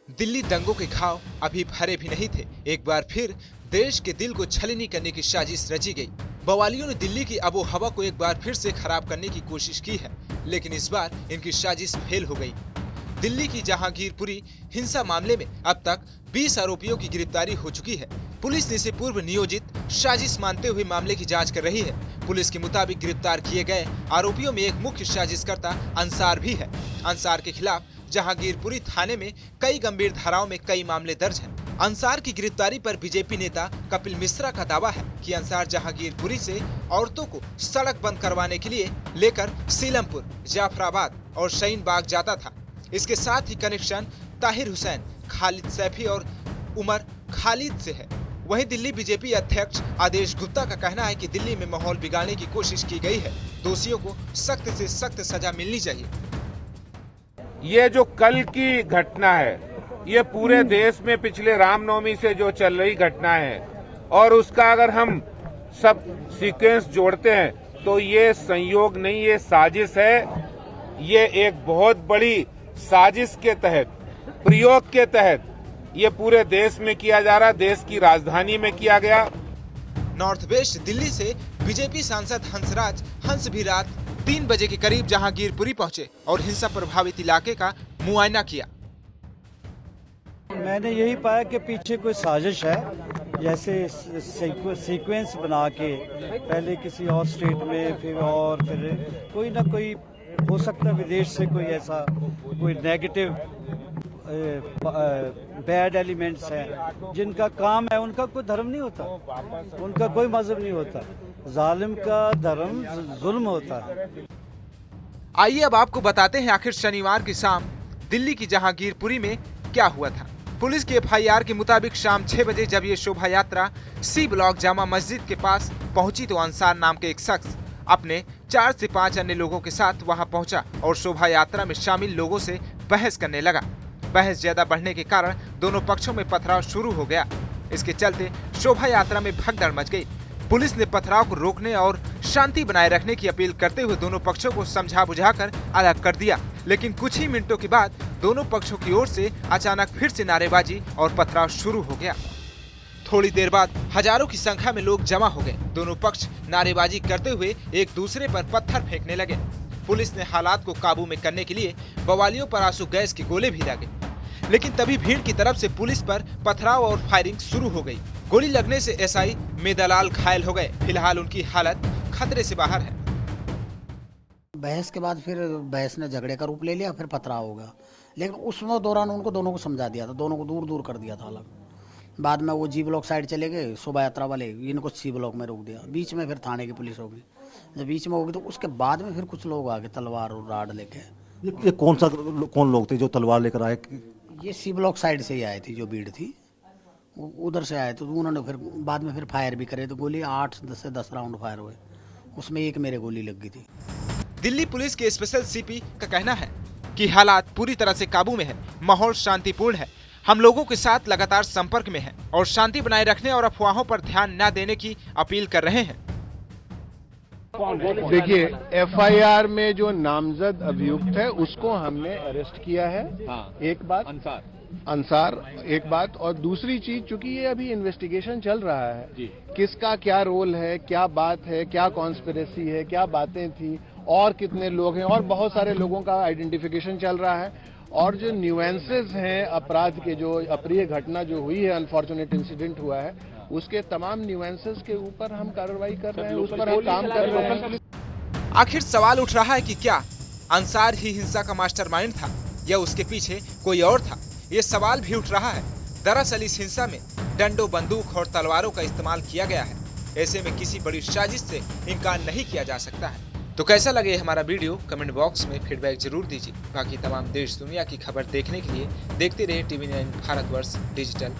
दिल्ली दंगों के घाव अभी भरे भी नहीं थे। एक बार फिर देश के दिल को छलनी करने की साजिश रची गई। बवालियों ने दिल्ली की आबो हवा को एक बार फिर से खराब करने की कोशिश की है, लेकिन इस बार इनकी साजिश फेल हो गई। दिल्ली की जहांगीरपुरी हिंसा मामले में अब तक 20 आरोपियों की गिरफ्तारी हो चुकी है। पुलिस ने इसे पूर्व नियोजित साजिश मानते हुए मामले की जांच कर रही है। पुलिस के मुताबिक गिरफ्तार किए गए आरोपियों में एक मुख्य साजिशकर्ता अंसार भी है। अंसार के खिलाफ जहांगीरपुरी थाने में कई गंभीर धाराओं में कई मामले दर्ज हैं। अंसार की गिरफ्तारी पर बीजेपी नेता कपिल मिश्रा का दावा है कि अंसार जहांगीरपुरी से औरतों को सड़क बंद करवाने के लिए लेकर सीलमपुर, जाफराबाद और शाहीन बाग जाता था। इसके साथ ही कनेक्शन ताहिर हुसैन, खालिद सैफी और उमर खालिद से है। वहीं दिल्ली बीजेपी अध्यक्ष आदेश गुप्ता का कहना है कि दिल्ली में माहौल बिगाड़ने की कोशिश की गई है। दोषियों को सख्त से सख्त सजा मिलनी चाहिए। ये जो कल की घटना है, ये पूरे देश में पिछले रामनवमी से जो चल रही घटना है और उसका अगर हम सब सीक्वेंस जोड़ते हैं तो ये संयोग नहीं, ये साजिश है। ये एक बहुत बड़ी साजिश के तहत, प्रयोग के तहत ये पूरे देश में किया जा रहा है। देश की राजधानी में किया गया। नॉर्थ वेस्ट दिल्ली से बीजेपी सांसद हंसराज हंस भी रात 3 बजे के करीब जहांगीरपुरी पहुंचे और हिंसा प्रभावित इलाके का मुआयना किया। मैंने यही पाया कि पीछे कोई साजिश है, जैसे सीक्वेंस बना के पहले किसी और स्टेट में फिर कोई ना कोई हो सकता है विदेश से कोई ऐसा कोई नेगेटिव बैड एलिमेंट्स हैं जिनका काम है, उनका कोई धर्म नहीं होता, उनका कोई मजहब नहीं होता। जालिम का धर्म जुल्म होता है। आइए अब आपको बताते हैं आखिर शनिवार की शाम दिल्ली की जहांगीरपुरी में क्या हुआ था। पुलिस की एफआईआर के मुताबिक शाम 6 बजे जब ये शोभा यात्रा सी ब्लॉक जामा मस्जिद के पास पहुंची तो अंसार नाम के एक शख्स अपने 4 से 5 अन्य लोगों के साथ वहां पहुंचा और शोभा यात्रा में शामिल लोगों से बहस करने लगा। बहस ज्यादा बढ़ने के कारण दोनों पक्षों में पथराव शुरू हो गया। इसके चलते शोभा यात्रा में भगदड़ मच गई। पुलिस ने पथराव को रोकने और शांति बनाए रखने की अपील करते हुए दोनों पक्षों को समझा बुझाकर अलग कर दिया, लेकिन कुछ ही मिनटों के बाद दोनों पक्षों की ओर से अचानक फिर से नारेबाजी और पथराव शुरू हो गया। थोड़ी देर बाद हजारों की संख्या में लोग जमा हो गए। दोनों पक्ष नारेबाजी करते हुए एक दूसरे पर पत्थर फेंकने लगे। पुलिस ने हालात को काबू में करने के लिए बवालियों पर आंसू गैस के गोले भी दागे, लेकिन तभी भीड़ की तरफ से पुलिस पर पथराव और फायरिंग शुरू हो गई। गोली लगने से एसआई मेदालाल घायल हो गए। फिलहाल उनकी हालत खतरे से बाहर है। बहस के बाद फिर बहस ने झगड़े का रूप ले लिया, फिर पथराव हो गया, लेकिन उसमें दौरान उनको दोनों को समझा दिया था, दोनों को दूर दूर कर दिया था अलग। बाद में वो जी ब्लॉक साइड चले गए, शोभा यात्रा वाले इनको सी ब्लॉक में रोक दिया। बीच में फिर थाने की पुलिस होगी। जब बीच में होगी तो उसके बाद में फिर कुछ लोग आ गए तलवार और राड लेके। ये कौन लोग थे जो तलवार लेकर आए? ये सी ब्लॉक साइड से ही आए थे, जो भीड़ थी उधर से आए, तो उन्होंने फिर बाद में फिर फायर भी करे। तो गोली 8 से 10 राउंड फायर हुए, उसमें एक मेरे गोली लग गई थी। दिल्ली पुलिस के स्पेशल सीपी का कहना है कि हालात पूरी तरह से काबू में है, माहौल शांतिपूर्ण है। हम लोगों के साथ लगातार संपर्क में हैं और शांति बनाए रखने और अफवाहों पर ध्यान न देने की अपील कर रहे हैं। देखिए, एफआईआर में जो नामजद अभियुक्त है उसको हमने अरेस्ट किया है। एक बात अंसार एक बात, और दूसरी चीज, चूंकि ये अभी इन्वेस्टिगेशन चल रहा है, किसका क्या रोल है, क्या बात है, क्या कॉन्स्पिरेसी है, क्या बातें थी और कितने लोग हैं, और बहुत सारे लोगों का आइडेंटिफिकेशन चल रहा है। और जो न्यूएंसेस हैं अपराध के, जो अप्रिय घटना जो हुई है, अनफॉर्चुनेट इंसिडेंट हुआ है, उसके तमाम न्यूएंसेस के ऊपर हम कार्रवाई कर रहे हैं, उस पर हम काम कर रहे हैं। आखिर सवाल उठ रहा है कि क्या अंसार ही हिंसा का मास्टरमाइंड था या उसके पीछे कोई और था? ये सवाल भी उठ रहा है। दरअसल इस हिंसा में डंडों, बंदूक और तलवारों का इस्तेमाल किया गया है। ऐसे में किसी बड़ी साजिश से इनकार नहीं किया जा सकता है। तो कैसा लगे हमारा वीडियो, कमेंट बॉक्स में फीडबैक जरूर दीजिए। बाकी तमाम देश दुनिया की खबर देखने के लिए देखते रहे TV9 भारतवर्ष डिजिटल।